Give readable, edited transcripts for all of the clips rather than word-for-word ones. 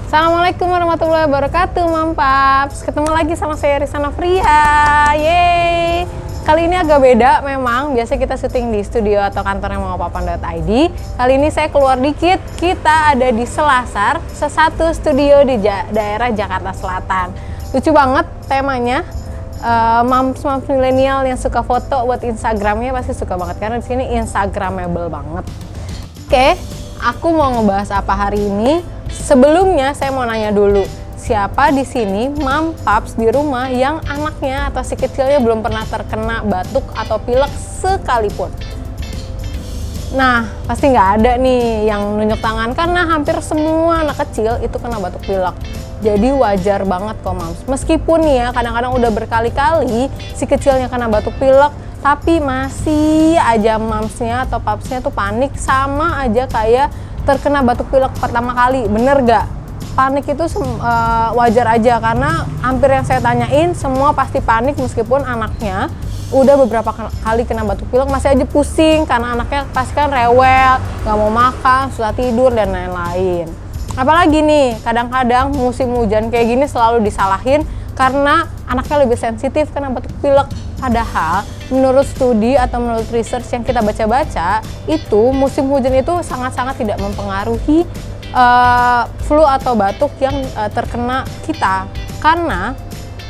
Assalamualaikum warahmatullahi wabarakatuh, Mampaps. Ketemu lagi sama saya Rizana Fria. Yeay. Kali ini agak beda memang. Biasa kita syuting di studio atau kantornya mamapapan.id. Kali ini saya keluar dikit. Kita ada di Selasar, satu studio di daerah Jakarta Selatan. Lucu banget temanya. Mams milenial yang suka foto buat Instagramnya pasti suka banget karena di sini Instagramable banget. Oke, aku mau ngebahas apa hari ini? Sebelumnya saya mau nanya dulu, siapa di sini Mampaps di rumah yang anaknya atau si kecilnya belum pernah terkena batuk atau pilek sekalipun? Nah, pasti nggak ada nih yang nunjuk tangan karena hampir semua anak kecil itu kena batuk pilek. Jadi wajar banget kok Mams. Meskipun nih ya kadang-kadang udah berkali-kali si kecilnya kena batuk pilek, tapi masih aja Mamsnya atau Papsnya tuh panik, sama aja kayak terkena batuk pilek pertama kali. Bener gak? Panik itu wajar aja karena hampir yang saya tanyain semua pasti panik meskipun anaknya udah beberapa kali kena batuk pilek masih aja pusing karena anaknya pasti kan rewel, gak mau makan, susah tidur dan lain-lain. Apalagi nih, kadang-kadang musim hujan kayak gini selalu disalahin karena anaknya lebih sensitif kena batuk pilek. Padahal menurut studi atau menurut research yang kita baca-baca, itu musim hujan itu sangat-sangat tidak mempengaruhi flu atau batuk yang terkena kita. Karena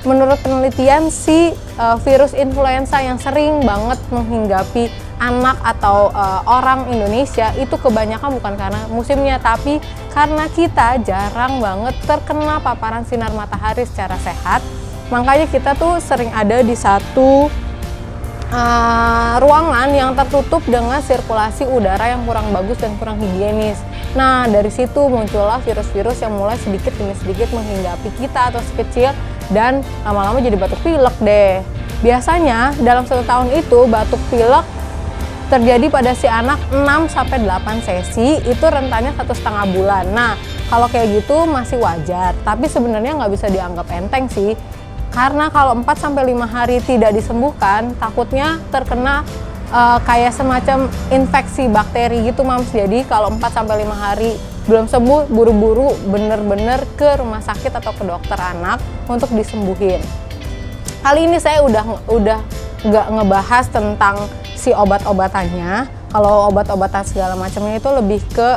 menurut penelitian si virus influenza yang sering banget menghinggapi anak atau orang Indonesia itu kebanyakan bukan karena musimnya, tapi karena kita jarang banget terkena paparan sinar matahari secara sehat. Makanya kita tuh sering ada di satu ruangan yang tertutup dengan sirkulasi udara yang kurang bagus dan kurang higienis. Nah, dari situ muncullah virus-virus yang mulai sedikit demi sedikit menghinggapi kita atau si kecil dan lama-lama jadi batuk pilek deh. Biasanya dalam 1 tahun itu batuk pilek terjadi pada si anak 6-8 sesi, itu rentannya 1,5 bulan. Nah, kalau kayak gitu masih wajar, tapi sebenarnya nggak bisa dianggap enteng sih. Karena kalau 4-5 hari tidak disembuhkan, takutnya terkena kayak semacam infeksi bakteri gitu Mams. Jadi kalau 4-5 hari belum sembuh, buru-buru bener-bener ke rumah sakit atau ke dokter anak untuk disembuhin. Kali ini saya udah nggak ngebahas tentang si obat-obatannya. Kalau obat-obatan segala macamnya itu lebih ke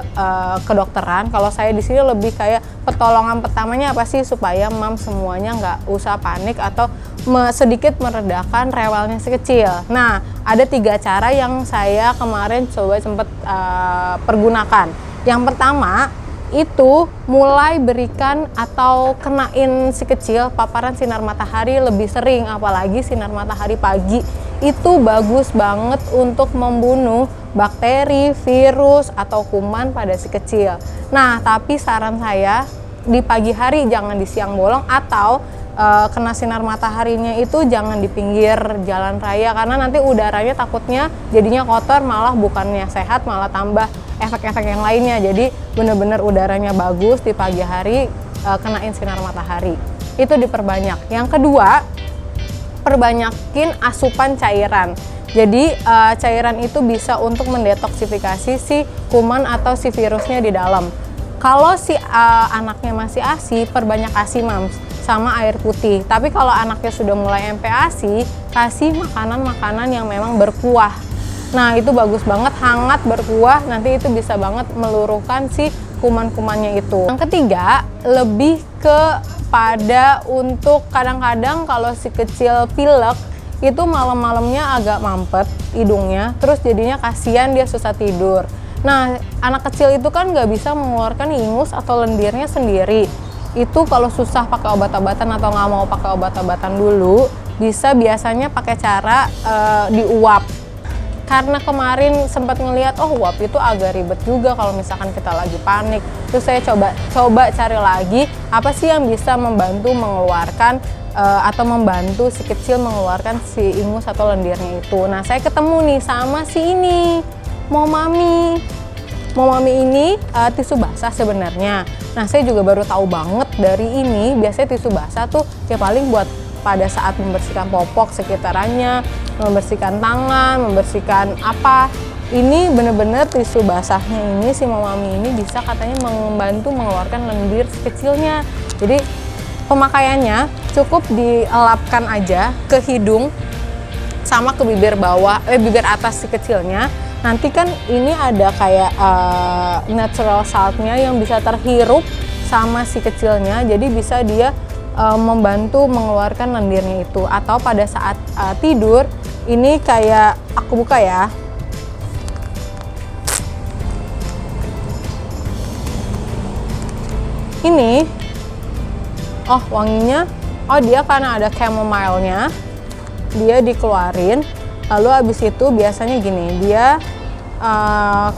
kedokteran. Kalau saya di sini lebih kayak pertolongan pertamanya apa sih supaya Mams semuanya nggak usah panik atau sedikit meredakan rewelnya si kecil. Nah, ada 3 cara yang saya kemarin coba sempet pergunakan. Yang pertama itu mulai berikan atau kenain si kecil paparan sinar matahari lebih sering, apalagi sinar matahari pagi itu bagus banget untuk membunuh bakteri, virus, atau kuman pada si kecil. Nah, tapi saran saya di pagi hari, jangan di siang bolong, atau kena sinar mataharinya itu jangan di pinggir jalan raya karena nanti udaranya takutnya jadinya kotor, malah bukannya sehat malah tambah efek-efek yang lainnya. Jadi bener-bener udaranya bagus di pagi hari, kenain sinar matahari itu diperbanyak. Yang kedua, perbanyakin asupan cairan. Jadi cairan itu bisa untuk mendetoksifikasi si kuman atau si virusnya di dalam. Kalau si anaknya masih ASI, perbanyak ASI Mams sama air putih. Tapi kalau anaknya sudah mulai MPASI, kasih makanan-makanan yang memang berkuah. Nah, itu bagus banget, hangat, berkuah, nanti itu bisa banget meluruhkan si kuman-kumannya itu. Yang ketiga, lebih kepada untuk kadang-kadang kalau si kecil pilek itu malam-malamnya agak mampet hidungnya, terus jadinya kasihan dia susah tidur. Nah, anak kecil itu kan nggak bisa mengeluarkan ingus atau lendirnya sendiri. Itu kalau susah pakai obat-obatan atau nggak mau pakai obat-obatan dulu, biasanya pakai cara diuap. Karena kemarin sempat ngelihat, uap itu agak ribet juga kalau misalkan kita lagi panik. Terus saya coba cari lagi apa sih yang bisa membantu mengeluarkan atau membantu si kecil mengeluarkan si ingus atau lendirnya itu. Nah, saya ketemu nih sama si ini, Momami. Momami ini tisu basah sebenarnya. Nah, saya juga baru tahu banget dari ini. Biasanya tisu basah tuh ya paling buat pada saat membersihkan popok sekitarannya, membersihkan tangan, membersihkan apa ini bener-bener tisu basahnya ini si Momami ini bisa katanya membantu mengeluarkan lendir kecilnya. Jadi pemakaiannya cukup dielapkan aja ke hidung sama ke bibir bawah, bibir atas si kecilnya. Nanti kan ini ada kayak natural saltnya yang bisa terhirup sama si kecilnya, jadi bisa dia membantu mengeluarkan lendirnya itu. Atau pada saat tidur, ini kayak aku buka ya. Ini, oh wanginya, oh dia karena ada chamomile-nya, dia dikeluarin. Lalu abis itu biasanya gini, dia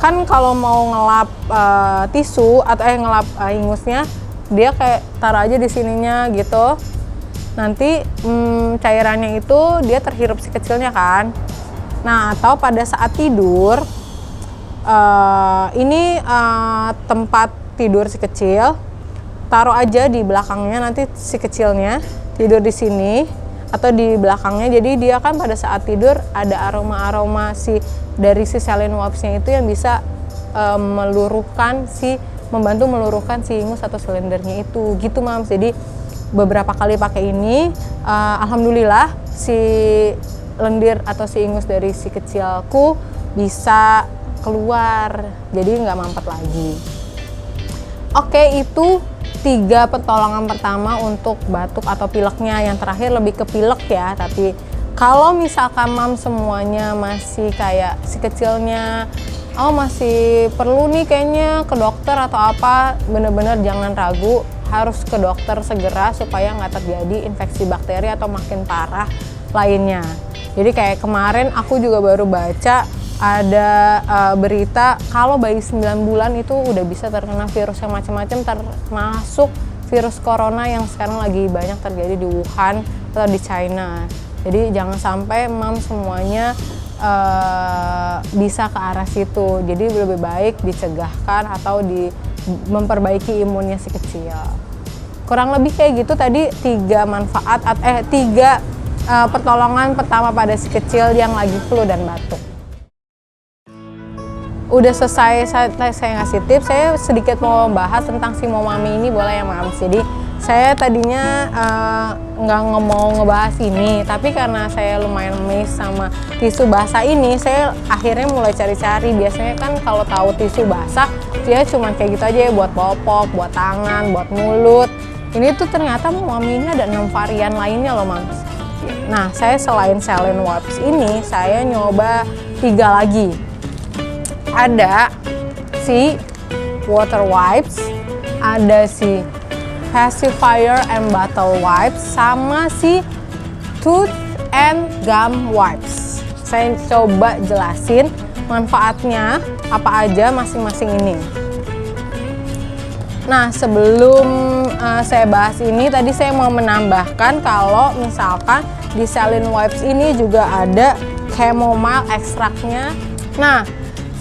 kan kalau mau ngelap tisu atau ngelap ingusnya, dia kayak taruh aja di sininya gitu. Nanti cairannya itu dia terhirup si kecilnya kan. Nah, atau pada saat tidur, ini tempat tidur si kecil, taruh aja di belakangnya, nanti si kecilnya tidur di sini atau di belakangnya. Jadi dia kan pada saat tidur ada aroma-aroma dari si saline wipes-nya itu yang bisa membantu meluruhkan si ingus atau silindernya itu gitu, Mams. Jadi beberapa kali pakai ini, alhamdulillah si lendir atau si ingus dari si kecilku bisa keluar, jadi nggak mampet lagi. Oke, itu 3 pertolongan pertama untuk batuk atau pileknya. Yang terakhir lebih ke pilek ya, tapi kalau misalkan Mam semuanya masih kayak si kecilnya, oh masih perlu nih kayaknya ke dokter atau apa, bener-bener jangan ragu, harus ke dokter segera supaya nggak terjadi infeksi bakteri atau makin parah lainnya. Jadi kayak kemarin aku juga baru baca ada berita kalau bayi 9 bulan itu udah bisa terkena virus yang macam-macam, termasuk virus corona yang sekarang lagi banyak terjadi di Wuhan atau di China. Jadi jangan sampai Mam semuanya bisa ke arah situ. Jadi lebih baik dicegahkan atau memperbaiki imunnya si kecil. Kurang lebih kayak gitu tadi 3 manfaat tiga pertolongan pertama pada si kecil yang lagi flu dan batuk. Udah selesai saya ngasih tips, saya sedikit mau bahas tentang si Momami ini, boleh ya Mams? Jadi saya tadinya nggak mau ngebahas ini, tapi karena saya lumayan amazed sama tisu basah ini, saya akhirnya mulai cari-cari. Biasanya kan kalau tahu tisu basah, dia cuma kayak gitu aja ya, buat popok, buat tangan, buat mulut. Ini tuh ternyata Momami ini ada 6 varian lainnya loh Mams. Nah, saya selain saline wipes ini, saya nyoba 3 lagi. Ada si water wipes, ada si pacifier and bottle wipes, sama si tooth and gum wipes. Saya coba jelasin manfaatnya apa aja masing-masing ini. Nah, sebelum saya bahas ini, tadi saya mau menambahkan kalau misalkan di saline wipes ini juga ada chamomile ekstraknya. Nah,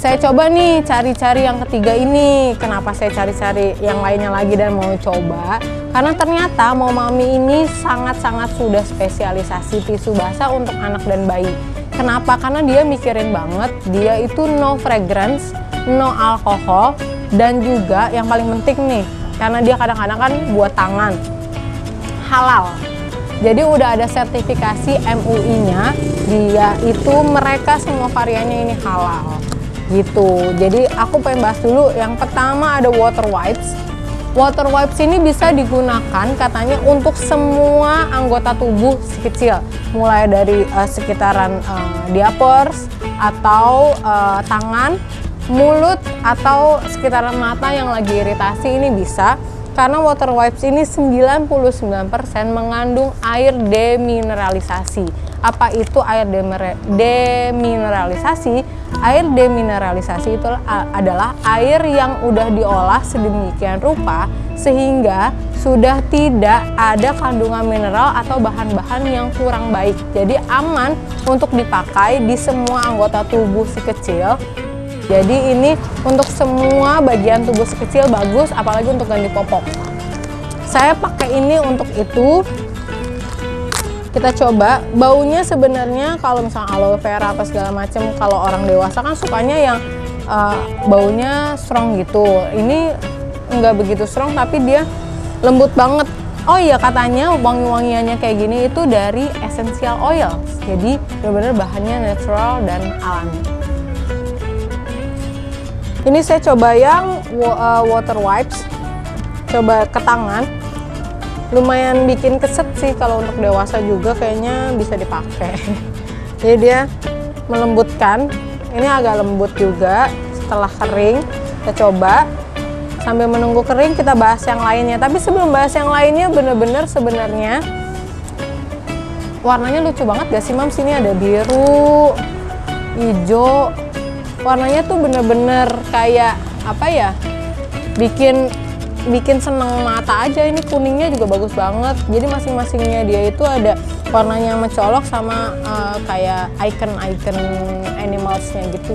saya coba nih cari-cari yang ketiga ini. Kenapa saya cari-cari yang lainnya lagi dan mau coba? Karena ternyata Momami ini sangat-sangat sudah spesialisasi tisu basah untuk anak dan bayi. Kenapa? Karena dia mikirin banget, dia itu no fragrance, no alkohol, dan juga yang paling penting nih, karena dia kadang-kadang kan buat tangan, halal. Jadi udah ada sertifikasi MUI-nya, dia itu mereka semua variannya ini halal. Gitu. Jadi aku pengen bahas dulu. Yang pertama ada water wipes. Water wipes ini bisa digunakan katanya untuk semua anggota tubuh si kecil, mulai dari sekitaran diapers atau tangan, mulut, atau sekitaran mata yang lagi iritasi, ini bisa. Karena water wipes ini 99% mengandung air demineralisasi. Apa itu air demineralisasi? Air demineralisasi itu adalah air yang udah diolah sedemikian rupa sehingga sudah tidak ada kandungan mineral atau bahan-bahan yang kurang baik. Jadi aman untuk dipakai di semua anggota tubuh si kecil. Jadi ini untuk semua bagian tubuh si kecil bagus, apalagi untuk ganti popok. Saya pakai ini untuk itu. Kita coba. Baunya sebenarnya kalau misalnya aloe vera apa segala macam, kalau orang dewasa kan sukanya yang baunya strong gitu. Ini nggak begitu strong tapi dia lembut banget. Oh iya, katanya wangi-wangiannya kayak gini itu dari essential oil. Jadi benar-benar bahannya natural dan alami. Ini saya coba yang water wipes. Coba ke tangan. Lumayan bikin keset sih, kalau untuk dewasa juga kayaknya bisa dipakai. Jadi dia melembutkan. Ini agak lembut juga. Setelah kering, kita coba. Sambil menunggu kering, kita bahas yang lainnya. Tapi sebelum bahas yang lainnya, bener-bener sebenarnya warnanya lucu banget gak sih, Mams? Ini ada biru, hijau. Warnanya tuh bener-bener kayak apa ya? Bikin seneng mata aja. Ini kuningnya juga bagus banget. Jadi masing-masingnya dia itu ada warnanya yang mencolok sama kayak icon-icon animalsnya gitu.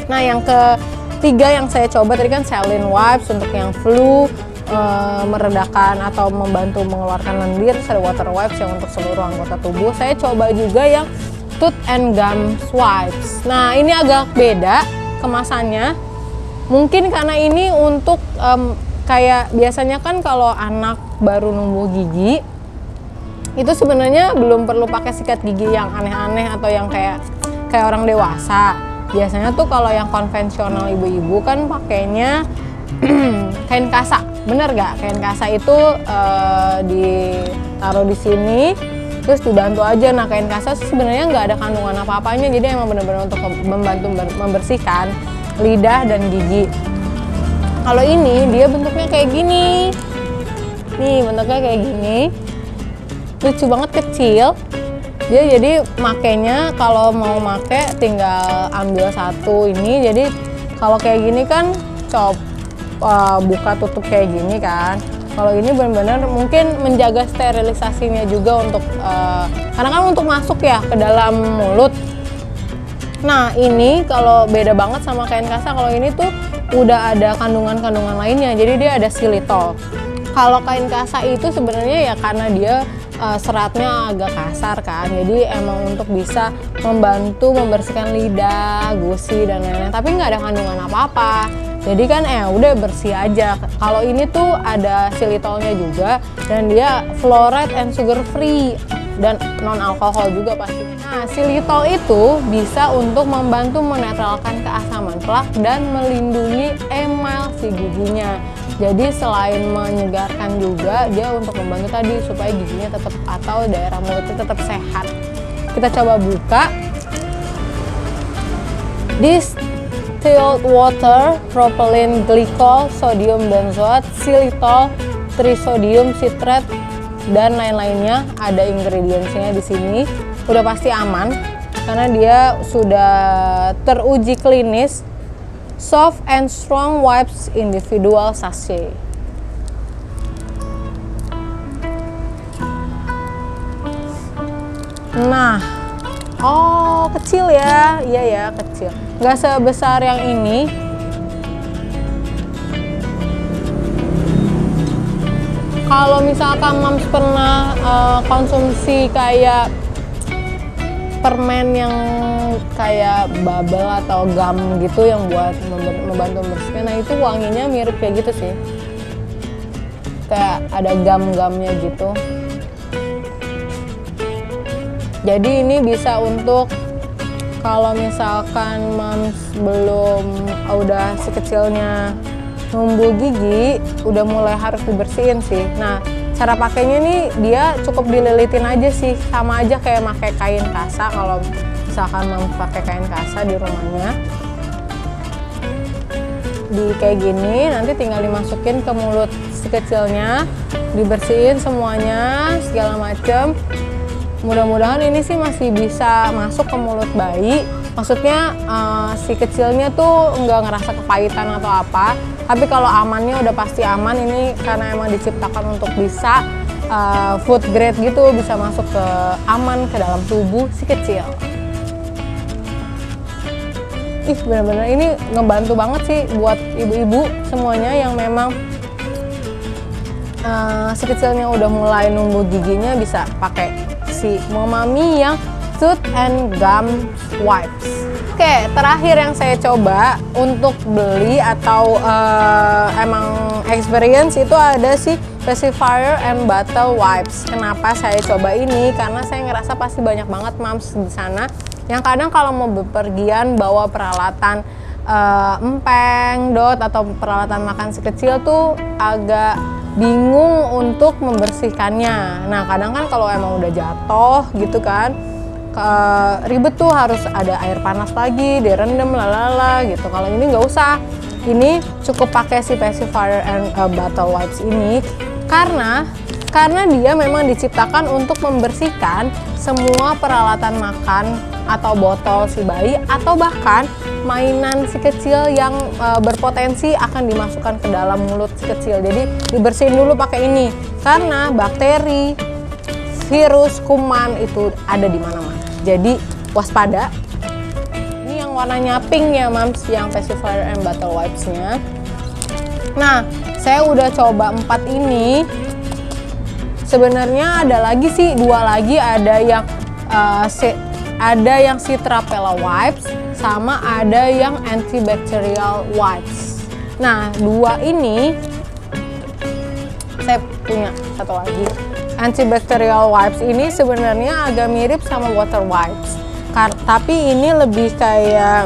Nah, yang ketiga yang saya coba tadi kan saline wipes untuk yang flu, meredakan atau membantu mengeluarkan lendir. Terus ada water wipes yang untuk seluruh anggota tubuh. Saya coba juga yang tooth and gum wipes. Nah, ini agak beda kemasannya. Mungkin karena ini untuk kayak biasanya kan kalau anak baru numbuh gigi itu sebenarnya belum perlu pakai sikat gigi yang aneh-aneh atau yang kayak orang dewasa. Biasanya tuh kalau yang konvensional ibu-ibu kan pakainya kain kasa, bener gak? Kain kasa itu ditaruh di sini terus dibantu aja. Nah, kain kasa sebenarnya nggak ada kandungan apa-apanya, jadi emang bener-bener untuk membantu membersihkan lidah dan gigi. Kalau ini dia bentuknya kayak gini. Nih, bentuknya kayak gini. Lucu banget, kecil. Dia jadi makainya kalau mau make tinggal ambil satu ini. Jadi kalau kayak gini kan buka tutup kayak gini kan. Kalau ini benar-benar mungkin menjaga sterilisasinya juga untuk karena kan untuk masuk ya ke dalam mulut. Nah, ini kalau beda banget sama kain kasa, kalau ini tuh udah ada kandungan-kandungan lainnya, jadi dia ada xylitol. Kalau kain kasa itu sebenarnya ya karena dia seratnya agak kasar kan, jadi emang untuk bisa membantu membersihkan lidah, gusi dan lain-lain, tapi nggak ada kandungan apa-apa. Jadi kan udah bersih aja. Kalau ini tuh ada xylitolnya juga dan dia fluoride and sugar free dan non alkohol juga pasti. Nah, xylitol itu bisa untuk membantu menetralkan keasaman plak dan melindungi emal si giginya. Jadi selain menyegarkan juga dia untuk membantu tadi supaya giginya tetap atau daerah mulutnya tetap sehat. Kita coba buka. Distilled water, propylene glycol, sodium benzoat, xylitol, trisodium citrate dan lain-lainnya. Ada ingredientsnya di sini. Udah pasti aman karena dia sudah teruji klinis. Soft and strong wipes individual sachet. Nah, kecil ya, iya ya kecil. Nggak sebesar yang ini. Kalau misalkan Mams pernah konsumsi kayak permen yang kayak bubble atau gum gitu yang buat membantu membersihkan, nah itu wanginya mirip kayak gitu sih, kayak ada gum-gumnya gitu. Jadi ini bisa untuk kalau misalkan Mams belum udah si kecilnya numbuh gigi, udah mulai harus dibersihin sih. Nah, cara pakainya nih dia cukup dililitin aja sih, sama aja kayak pakai kain kasa. Kalau misalkan Mams pakai kain kasa di rumahnya, di kayak gini, nanti tinggal dimasukin ke mulut si kecilnya, dibersihin semuanya segala macem. Mudah-mudahan ini sih masih bisa masuk ke mulut bayi. Maksudnya si kecilnya tuh nggak ngerasa kepahitan atau apa. Tapi kalau amannya udah pasti aman, ini karena emang diciptakan untuk bisa food grade gitu, bisa masuk ke aman ke dalam tubuh si kecil. Ih, benar-benar ini ngebantu banget sih buat ibu-ibu semuanya yang memang si kecilnya udah mulai numbuh giginya, bisa pakai si Momami yang Tooth and Gum Wipes. Oke, terakhir yang saya coba untuk beli atau emang experience itu ada si Pacifier and Bottle Wipes. Kenapa saya coba ini? Karena saya ngerasa pasti banyak banget moms di sana yang kadang kalau mau bepergian bawa peralatan empeng, dot, atau peralatan makan si kecil tuh agak bingung untuk membersihkannya. Nah, kadang kan kalau emang udah jatuh gitu kan, ribet tuh, harus ada air panas lagi, direndam lalala gitu. Kalau ini nggak usah, ini cukup pakai si Pacifier and Bottle Wipes ini karena dia memang diciptakan untuk membersihkan semua peralatan makan atau botol si bayi atau bahkan mainan si kecil yang berpotensi akan dimasukkan ke dalam mulut si kecil. Jadi dibersihin dulu pakai ini karena bakteri, virus, kuman itu ada di mana-mana. Jadi waspada. Ini yang warnanya pink ya mams, yang Pacifier and Bottle Wipes-nya. Nah, saya udah coba 4 ini. Sebenarnya ada lagi sih, 2 lagi, ada yang Citrapella Wipes sama ada yang Antibacterial Wipes. Nah, 2 ini saya punya satu lagi. Antibacterial Wipes ini sebenarnya agak mirip sama water wipes. Tapi ini lebih kayak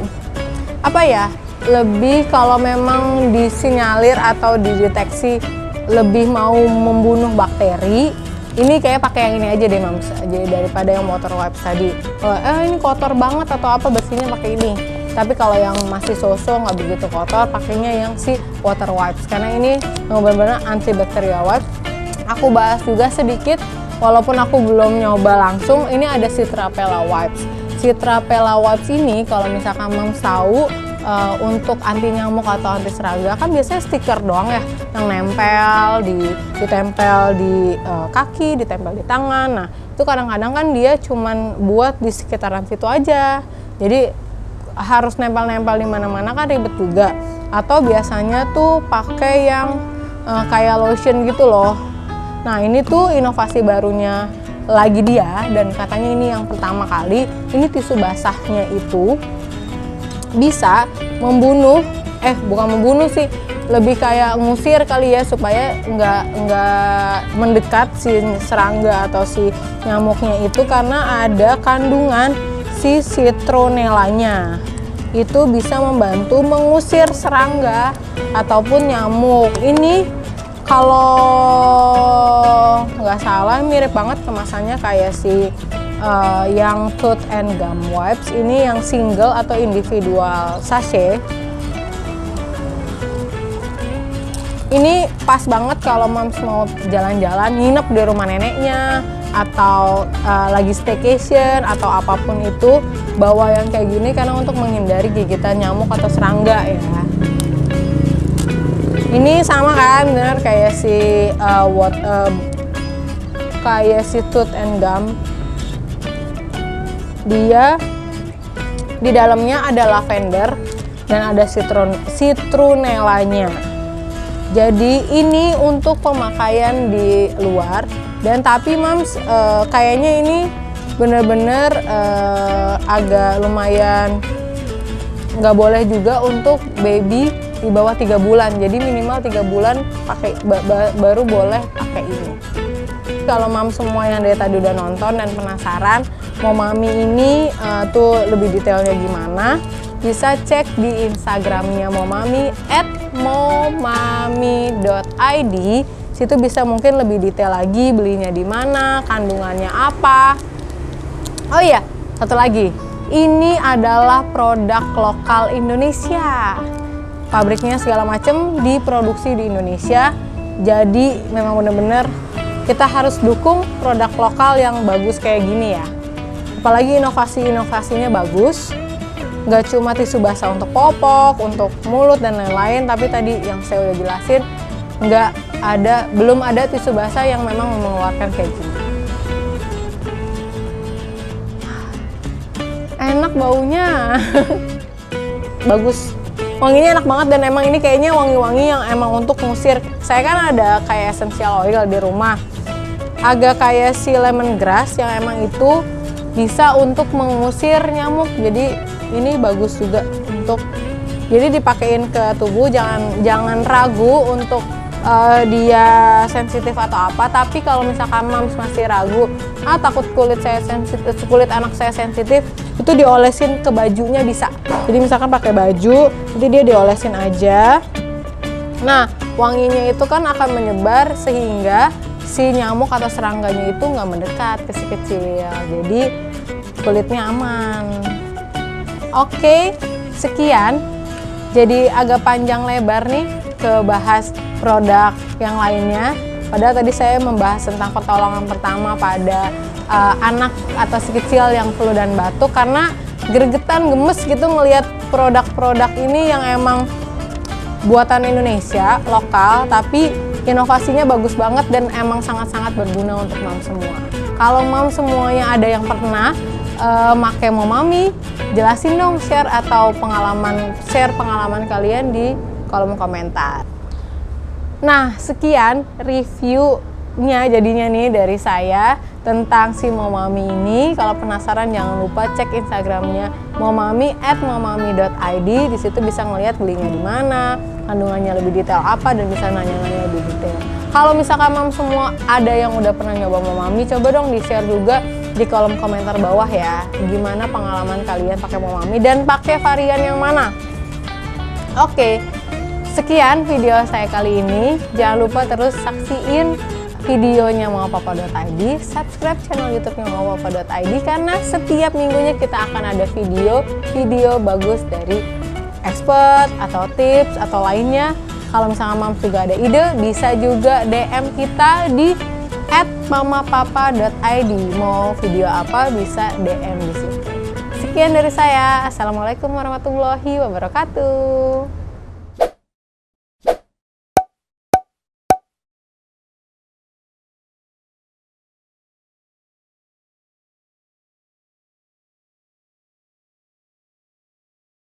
apa ya? Lebih kalau memang disinyalir atau dideteksi lebih mau membunuh bakteri, ini kayak pakai yang ini aja deh mams, jadi daripada yang water wipes tadi. Ini kotor banget atau apa, bersihnya pakai ini. Tapi kalau yang masih so-so nggak begitu kotor, pakainya yang si water wipes karena ini benar-benar antibacterial wipes. Aku bahas juga sedikit, walaupun aku belum nyoba langsung. Ini ada Citrapella Wipes. Citrapella Wipes ini kalau misalkan mams tahu, untuk anti nyamuk atau anti serangga kan biasanya stiker doang ya yang nempel ditempel di kaki, ditempel di tangan. Nah, itu kadang-kadang kan dia cuman buat di sekitaran situ aja. Jadi harus nempel-nempel di mana-mana kan ribet juga. Atau biasanya tuh pakai yang kayak lotion gitu loh. Nah, ini tuh inovasi barunya lagi dia, dan katanya ini yang pertama kali. Ini tisu basahnya itu bisa membunuh, bukan membunuh sih, lebih kayak ngusir kali ya, supaya nggak mendekat si serangga atau si nyamuknya itu, karena ada kandungan si citronellanya. Itu bisa membantu mengusir serangga ataupun nyamuk. Ini kalau nggak salah mirip banget kemasannya kayak si yang Tooth and Gum Wipes. Ini yang single atau individual sachet. Ini pas banget kalau moms mau jalan-jalan, nginep di rumah neneknya, atau lagi staycation atau apapun itu, bawa yang kayak gini karena untuk menghindari gigitan nyamuk atau serangga ya. Ini sama kan, bener kayak si Tooth and Gum. Dia di dalamnya ada lavender dan ada citronellanya. Jadi ini untuk pemakaian di luar, dan tapi mams kayaknya ini bener-bener agak lumayan nggak boleh juga untuk baby di bawah 3 bulan. Jadi minimal 3 bulan pakai baru boleh pakai ini. Kalau mam semua yang dari tadi udah nonton dan penasaran Momami ini tuh lebih detailnya gimana, bisa cek di Instagramnya Momami @momami.id. Situ bisa mungkin lebih detail lagi belinya di mana, kandungannya apa. Oh iya, satu lagi. Ini adalah produk lokal Indonesia. Pabriknya segala macam diproduksi di Indonesia. Jadi memang benar-benar kita harus dukung produk lokal yang bagus kayak gini ya. Apalagi inovasinya bagus. Nggak cuma tisu basah untuk popok, untuk mulut dan lain-lain, tapi tadi yang saya udah jelasin, belum ada tisu basah yang memang mengeluarkan kayak gini. Enak baunya. Bagus. Wanginya enak banget dan emang ini kayaknya wangi-wangi yang emang untuk ngusir. Saya kan ada kayak essential oil di rumah. Agak kayak si lemongrass yang emang itu bisa untuk mengusir nyamuk. Jadi ini bagus juga untuk jadi dipakein ke tubuh, jangan ragu untuk dia sensitif atau apa. Tapi kalau misalkan Mams masih ragu, takut kulit anak saya sensitif, itu diolesin ke bajunya bisa. Jadi misalkan pakai baju, nanti dia diolesin aja. Nah, wanginya itu kan akan menyebar sehingga si nyamuk atau serangganya itu nggak mendekat ke si kecil. Jadi kulitnya aman. Oke, sekian. Jadi agak panjang lebar nih ke bahas produk yang lainnya. Padahal tadi saya membahas tentang pertolongan pertama pada anak atau si kecil yang flu dan batuk, karena gregetan gemes gitu ngelihat produk-produk ini yang emang buatan Indonesia, lokal, tapi inovasinya bagus banget dan emang sangat-sangat berguna untuk Mams semua. Kalau Mams semuanya ada yang pernah make Momami, jelasin dong, share pengalaman kalian di kolom komentar. Nah, sekian reviewnya jadinya nih dari saya tentang si Momami ini. Kalau penasaran jangan lupa cek Instagramnya Momami @momami.id. Di situ bisa ngelihat belinya di mana, kandungannya lebih detail apa, dan bisa nanya-nanya lebih detail. Kalau misalkan Mams semua ada yang udah pernah nyoba Momami, coba dong di-share juga di kolom komentar bawah ya. Gimana pengalaman kalian pakai Momami dan pakai varian yang mana? Oke, sekian video saya kali ini. Jangan lupa terus saksiin videonya mauapapa.id, subscribe channel YouTube-nya mauapapa.id, karena setiap minggunya kita akan ada video bagus dari expert atau tips atau lainnya. Kalau misalnya Mams juga ada ide, bisa juga DM kita di @mamapapa.id. Mau video apa bisa DM di situ. Sekian dari saya. Assalamualaikum warahmatullahi wabarakatuh.